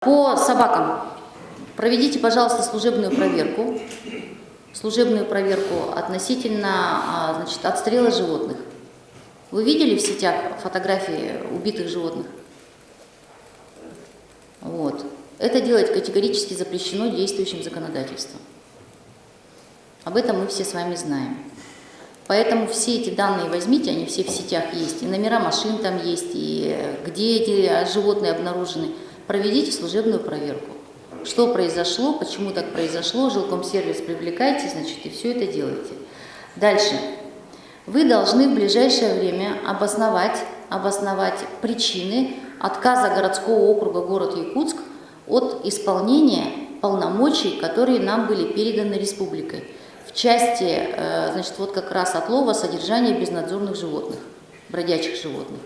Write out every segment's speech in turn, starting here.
По собакам проведите, пожалуйста, служебную проверку относительно отстрела животных. Вы видели в сетях фотографии убитых животных? Вот. Это делать категорически запрещено действующим законодательством. Об этом мы все с вами знаем. Поэтому все эти данные возьмите, они все в сетях есть, и номера машин там есть, и где эти животные обнаружены. Проведите служебную проверку. Что произошло, почему так произошло, жилкомсервис привлекайте, значит, и все это делайте. Дальше. Вы должны в ближайшее время обосновать причины отказа городского округа город Якутск от исполнения полномочий, которые нам были переданы республикой. В части, значит, вот как раз отлова, содержания безнадзорных животных, бродячих животных.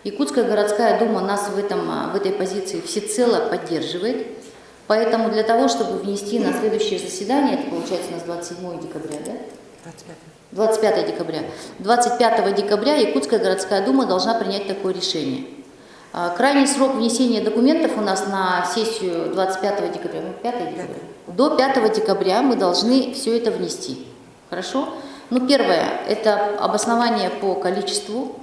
Якутская городская дума нас в этой позиции всецело поддерживает, поэтому для того, чтобы внести на следующее заседание, это получается у нас 27 декабря, да? 25 декабря. 25 декабря Якутская городская дума должна принять такое решение. Крайний срок внесения документов у нас на сессию 25 декабря, 5 декабря. До 5 декабря мы должны все это внести. Хорошо? Ну, первое, это обоснование по количеству.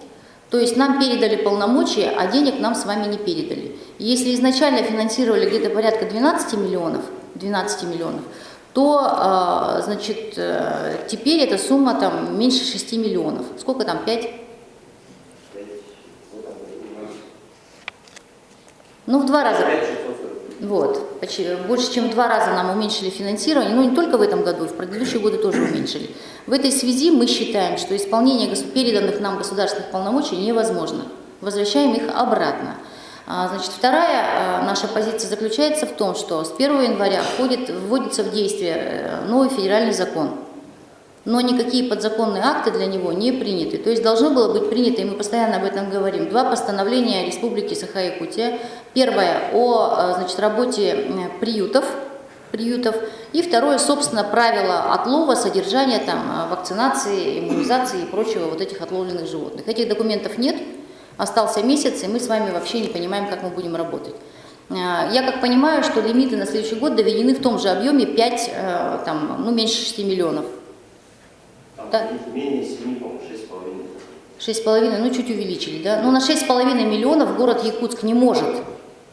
То есть нам передали полномочия, а денег нам с вами не передали. Если изначально финансировали где-то порядка 12 миллионов, то, значит, теперь эта сумма там меньше 6 миллионов. Сколько там, 5? Ну, в 2 раза. Вот. Больше, чем в 2 раза нам уменьшили финансирование, но не только в этом году, и в предыдущие годы тоже уменьшили. В этой связи мы считаем, что исполнение переданных нам государственных полномочий невозможно. Возвращаем их обратно. Значит, вторая наша позиция заключается в том, что с 1 января вводится в действие новый федеральный закон, но никакие подзаконные акты для него не приняты. То есть должно было быть принято, и мы постоянно об этом говорим, 2 постановления Республики Саха-Якутия. Первое о, значит, работе приютов, и второе, собственно, правила отлова, содержания, там, вакцинации, иммунизации и прочего вот этих отловленных животных. Этих документов нет, остался месяц, и мы с вами вообще не понимаем, как мы будем работать. Я как понимаю, что лимиты на следующий год доведены в том же объеме 5, там, ну, меньше 6 миллионов. Да? Менее 7, по-моему, 6,5. 6,5, ну чуть увеличили, да? Но на 6,5 миллионов город Якутск не может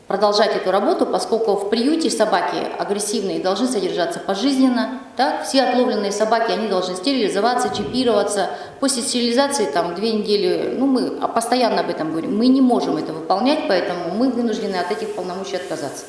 продолжать эту работу, поскольку в приюте собаки агрессивные должны содержаться пожизненно. Так? Все отловленные собаки, они должны стерилизоваться, чипироваться. После стерилизации там 2 недели, ну мы постоянно об этом говорим, мы не можем это выполнять, поэтому мы вынуждены от этих полномочий отказаться.